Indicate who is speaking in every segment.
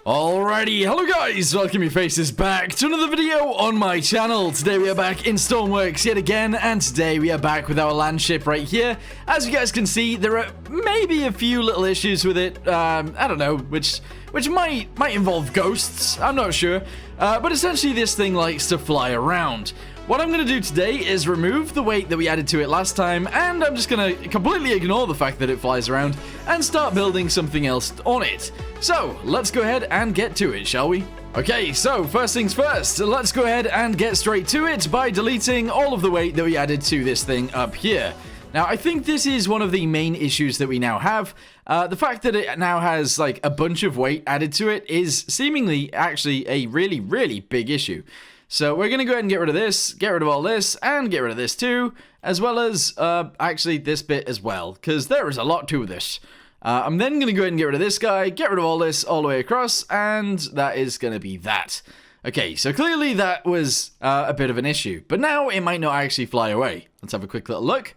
Speaker 1: Alrighty, hello guys, welcome your faces back to another video on my channel. Today we are back in Stormworks yet again, and today we are back with our LANDSHIP right here. As you guys can see, there are maybe a few little issues with it, I don't know, which might involve ghosts, I'm not sure. But essentially this thing likes to fly around. What I'm going to do today is remove the weight that we added to it last time, and I'm just going to completely ignore the fact that it flies around and start building something else on it. So, let's go ahead and get to it, shall we? Okay, so first things first, let's go ahead and get straight to it by deleting all of the weight that we added to this thing up here. Now, I think this is one of the main issues that we now have. The fact that it now has, like, a bunch of weight added to it is seemingly actually a really, really big issue. So we're going to go ahead and get rid of this, get rid of all this, and get rid of this too, as well as, actually this bit as well, because there is a lot to this. I'm then going to go ahead and get rid of this guy, get rid of all this all the way across, and that is going to be that. Okay, so clearly that was a bit of an issue, but now it might not actually fly away. Let's have a quick little look.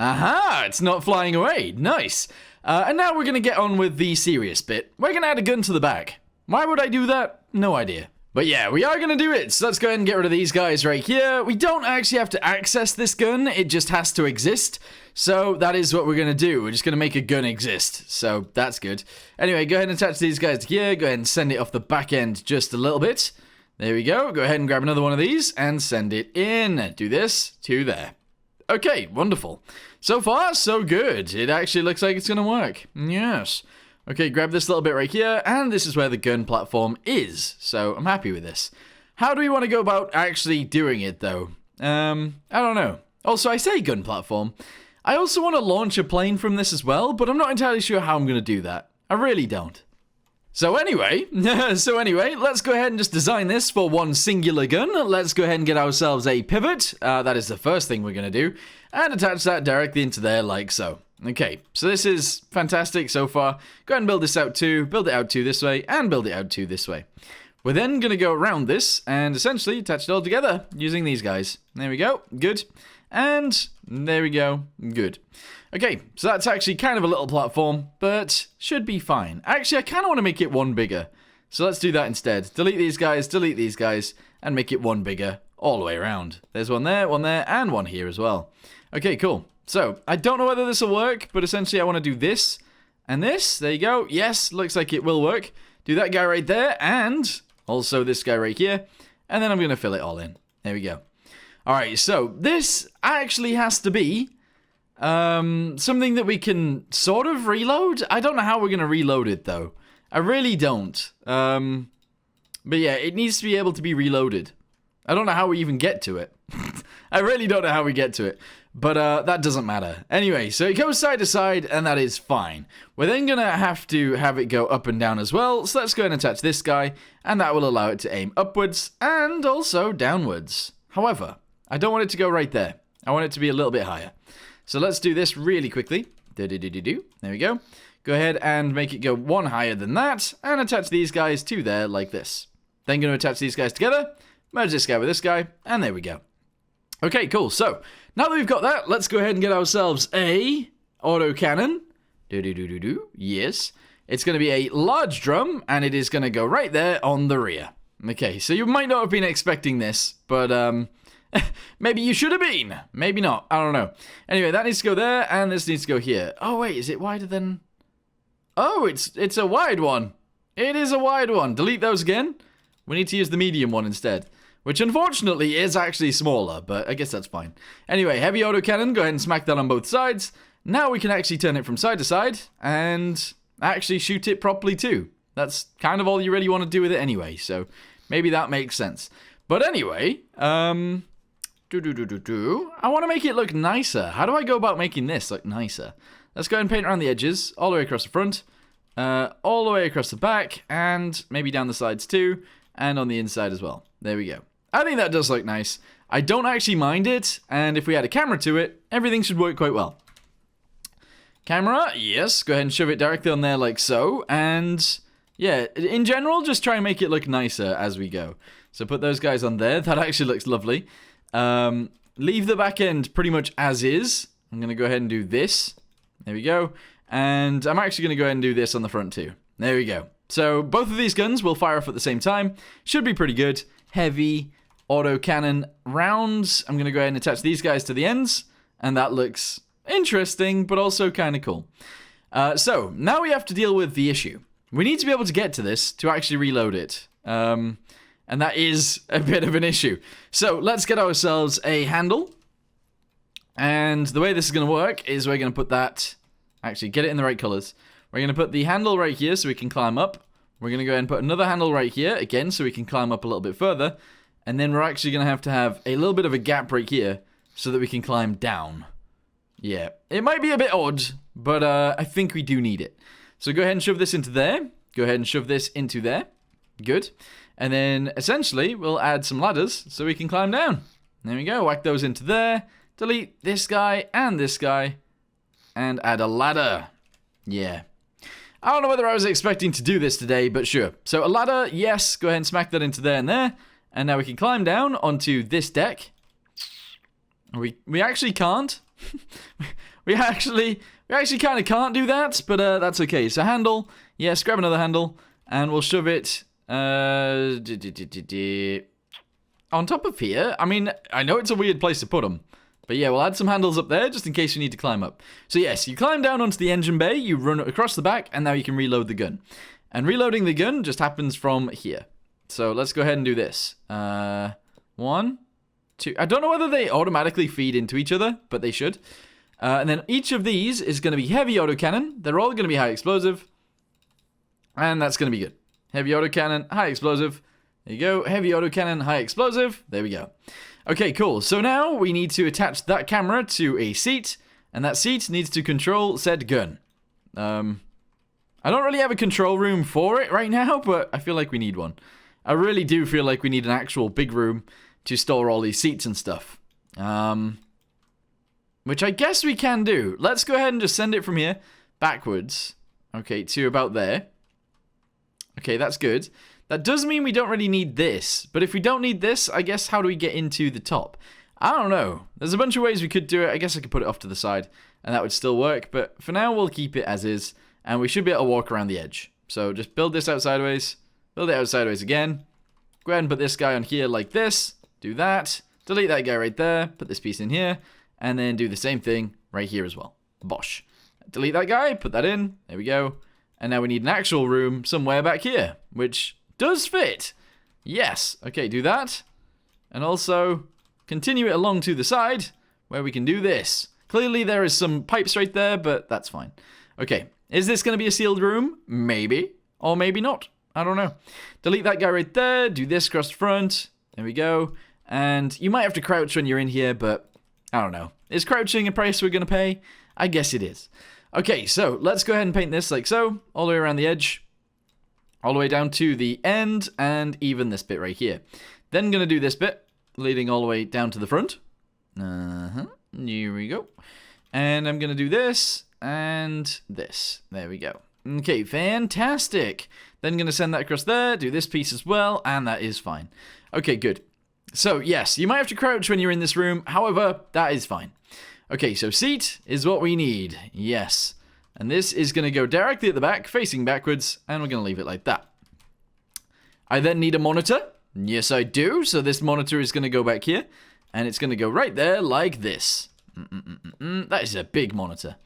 Speaker 1: Aha, it's not flying away. Nice. And now we're going to get on with the serious bit. We're going to add a gun to the back. Why would I do that? No idea. But yeah, we are going to do it, so let's go ahead and get rid of these guys right here. We don't actually have to access this gun, it just has to exist. So that is what we're going to do, we're just going to make a gun exist, so that's good. Anyway, go ahead and attach these guys to here, go ahead and send it off the back end just a little bit. There we go, go ahead and grab another one of these and send it in. Do this to there. Okay, wonderful. So far, so good. It actually looks like it's going to work. Yes. Okay, grab this little bit right here, and this is where the gun platform is, so I'm happy with this. How do we want to go about actually doing it, though? I don't know. Also, I say gun platform. I also want to launch a plane from this as well, but I'm not entirely sure how I'm going to do that. I really don't. So anyway, let's go ahead and just design this for one singular gun. Let's go ahead and get ourselves a pivot. That is the first thing we're going to do, and attach that directly into there like so. Okay, so this is fantastic so far. Go ahead and build this out too, build it out too this way, and build it out too this way. We're then going to go around this and essentially attach it all together using these guys. There we go, good. And there we go, good. Okay, so that's actually kind of a little platform, but should be fine. Actually, I kind of want to make it one bigger. So let's do that instead. Delete these guys, and make it one bigger all the way around. There's one there, and one here as well. Okay, cool. So, I don't know whether this will work, but essentially I want to do this and this. There you go. Yes, looks like it will work. Do that guy right there, and also this guy right here. And then I'm going to fill it all in. There we go. Alright, so this actually has to be something that we can sort of reload. I don't know how we're going to reload it, though. I really don't. But yeah, it needs to be able to be reloaded. I don't know how we even get to it. I really don't know how we get to it. But that doesn't matter. Anyway, so it goes side to side, and that is fine. We're then going to have it go up and down as well. So let's go ahead and attach this guy, and that will allow it to aim upwards and also downwards. However, I don't want it to go right there. I want it to be a little bit higher. So let's do this really quickly. There we go. Go ahead and make it go one higher than that, and attach these guys to there like this. Then going to attach these guys together, merge this guy with this guy, and there we go. Okay, cool. So, now that we've got that, let's go ahead and get ourselves a autocannon. Yes. It's going to be a large drum, and it is going to go right there on the rear. Okay, so you might not have been expecting this, but maybe you should have been. Maybe not. I don't know. Anyway, that needs to go there, and this needs to go here. Oh, wait, is it wider than... Oh, it's a wide one. It is a wide one. Delete those again. We need to use the medium one instead. Which, unfortunately, is actually smaller, but I guess that's fine. Anyway, heavy autocannon, go ahead and smack that on both sides. Now we can actually turn it from side to side, and actually shoot it properly too. That's kind of all you really want to do with it anyway, so maybe that makes sense. But anyway, I want to make it look nicer. How do I go about making this look nicer? Let's go ahead and paint around the edges, all the way across the front, all the way across the back, and maybe down the sides too, and on the inside as well. There we go. I think that does look nice. I don't actually mind it, and if we add a camera to it, everything should work quite well. Camera, yes, go ahead and shove it directly on there like so, and yeah, in general, just try and make it look nicer as we go. So put those guys on there, that actually looks lovely. Leave the back end pretty much as is. I'm going to go ahead and do this. There we go. And I'm actually going to go ahead and do this on the front too. There we go. So both of these guns will fire off at the same time. Should be pretty good. Heavy autocannon rounds. I'm going to go ahead and attach these guys to the ends. And that looks interesting, but also kind of cool. So now we have to deal with the issue. We need to be able to get to this to actually reload it. And that is a bit of an issue. So let's get ourselves a handle. And the way this is going to work is we're going to put that... Actually, get it in the right colors. We're going to put the handle right here so we can climb up. We're going to go ahead and put another handle right here, again, so we can climb up a little bit further. And then we're actually going to have a little bit of a gap right here so that we can climb down. Yeah, it might be a bit odd, but I think we do need it. So go ahead and shove this into there. Go ahead and shove this into there. Good. And then, essentially, we'll add some ladders so we can climb down. There we go. Whack those into there. Delete this guy and this guy. And add a ladder. Yeah. I don't know whether I was expecting to do this today, but sure. So a ladder, yes. Go ahead and smack that into there and there. And now we can climb down onto this deck. We actually can't. we actually kind of can't do that, but that's okay. So handle, yes, grab another handle, and we'll shove it on top of here. I mean, I know it's a weird place to put them, but yeah, we'll add some handles up there just in case you need to climb up. So yes, you climb down onto the engine bay, you run across the back, and now you can reload the gun. And reloading the gun just happens from here. So let's go ahead and do this. 1, 2. I don't know whether they automatically feed into each other, but they should. And then each of these is going to be heavy autocannon. They're all going to be high explosive. And that's going to be good. Heavy autocannon, high explosive. There you go. Heavy autocannon, high explosive. There we go. Okay, cool. So now we need to attach that camera to a seat. And that seat needs to control said gun. I don't really have a control room for it right now, but I feel like we need one. I really do feel like we need an actual big room to store all these seats and stuff. Which I guess we can do. Let's go ahead and just send it from here backwards. Okay, to about there. Okay, that's good. That does mean we don't really need this. But if we don't need this, I guess how do we get into the top? I don't know. There's a bunch of ways we could do it. I guess I could put it off to the side and that would still work. But for now, we'll keep it as is. And we should be able to walk around the edge. So just build this out sideways. Build it out sideways again. Go ahead and put this guy on here like this. Do that. Delete that guy right there. Put this piece in here. And then do the same thing right here as well. Bosh. Delete that guy. Put that in. There we go. And now we need an actual room somewhere back here. Which does fit. Yes. Okay, do that. And also continue it along to the side where we can do this. Clearly there is some pipes right there, but that's fine. Okay. Is this going to be a sealed room? Maybe. Or maybe not. I don't know. Delete that guy right there. Do this across the front. There we go. And you might have to crouch when you're in here, but I don't know. Is crouching a price we're going to pay? I guess it is. Okay, so let's go ahead and paint this like so. All the way around the edge. All the way down to the end. And even this bit right here. Then going to do this bit. Leading all the way down to the front. Here we go. And I'm going to do this. And this. There we go. Okay, fantastic. Then going to send that across there. Do this piece as well. And that is fine. Okay, good. So, yes, you might have to crouch when you're in this room. However, that is fine. Okay, so seat is what we need. Yes. And this is going to go directly at the back, facing backwards. And we're going to leave it like that. I then need a monitor. Yes, I do. So this monitor is going to go back here. And it's going to go right there like this. That is a big monitor.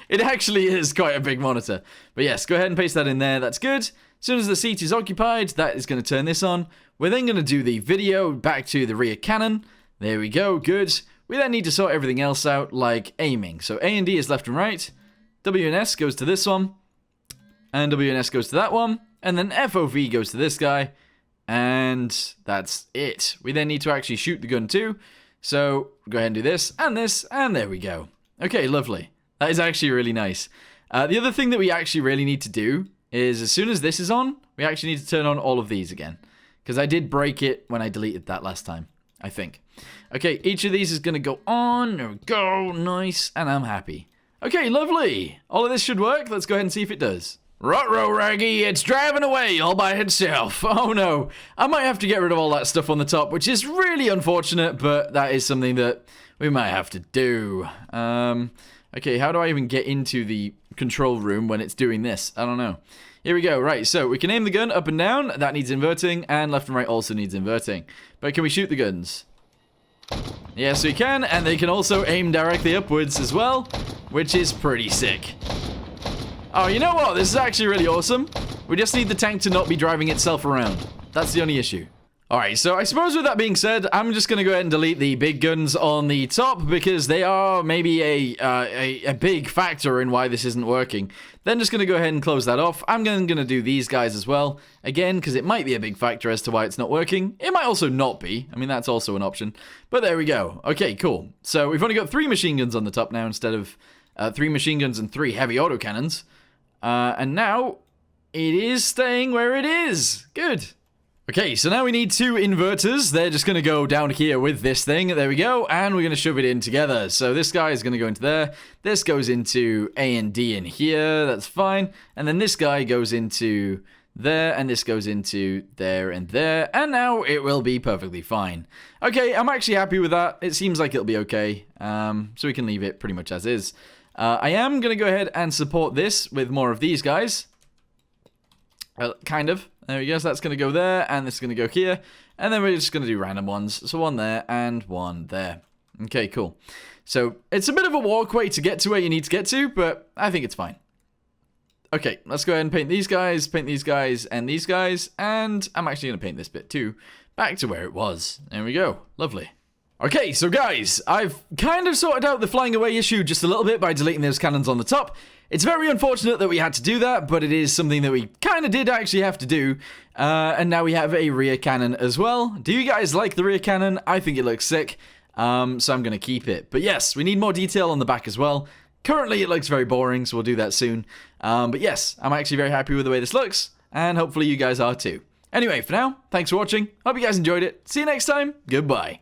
Speaker 1: It actually is quite a big monitor. But yes, go ahead and paste that in there. That's good. As soon as the seat is occupied, that is going to turn this on. We're then going to do the video back to the rear cannon. There we go. Good. We then need to sort everything else out, like aiming. So A and D is left and right. W and S goes to this one. And W and S goes to that one. And then FOV goes to this guy. And that's it. We then need to actually shoot the gun too. So go ahead and do this, and there we go. Okay, lovely. That is actually really nice. The other thing that we actually really need to do is as soon as this is on, we actually need to turn on all of these again. Because I did break it when I deleted that last time, I think. Okay, each of these is going to go on. There we go. Nice. And I'm happy. Okay, lovely. All of this should work. Let's go ahead and see if it does. Ruh-roh, Raggy, it's driving away all by itself. Oh no, I might have to get rid of all that stuff on the top, which is really unfortunate, but that is something that we might have to do. Okay, how do I even get into the control room when it's doing this? I don't know. Here we go. Right, so we can aim the gun up and down. That needs inverting, and left and right also needs inverting. But can we shoot the guns? Yes, we can, and they can also aim directly upwards as well, which is pretty sick. Oh, you know what? This is actually really awesome. We just need the tank to not be driving itself around. That's the only issue. Alright, so I suppose with that being said, I'm just going to go ahead and delete the big guns on the top because they are maybe a big factor in why this isn't working. Then just going to go ahead and close that off. I'm going to do these guys as well, again, because it might be a big factor as to why it's not working. It might also not be. I mean, that's also an option. But there we go. Okay, cool. So we've only got 3 machine guns on the top now instead of 3 machine guns and 3 heavy autocannons. And now it is staying where it is. Good. Okay, so now we need 2 inverters. They're just going to go down here with this thing. There we go. And we're going to shove it in together. So this guy is going to go into there. This goes into A and D in here. That's fine. And then this guy goes into there. And this goes into there and there. And now it will be perfectly fine. Okay, I'm actually happy with that. It seems like it'll be okay. So we can leave it pretty much as is. I am going to go ahead and support this with more of these guys. Kind of. There we go, so that's going to go there, and this is going to go here, and then we're just going to do random ones. So 1 there, and 1 there. Okay, cool. So it's a bit of a walkway to get to where you need to get to, but I think it's fine. Okay, let's go ahead and paint these guys, and these guys, and I'm actually going to paint this bit too, back to where it was. There we go. Lovely. Okay, so guys, I've kind of sorted out the flying away issue just a little bit by deleting those cannons on the top. It's very unfortunate that we had to do that, but it is something that we kind of did actually have to do. And now we have a rear cannon as well. Do you guys like the rear cannon? I think it looks sick, so I'm going to keep it. But yes, we need more detail on the back as well. Currently, it looks very boring, so we'll do that soon. But yes, I'm actually very happy with the way this looks, and hopefully you guys are too. Anyway, for now, thanks for watching. Hope you guys enjoyed it. See you next time. Goodbye.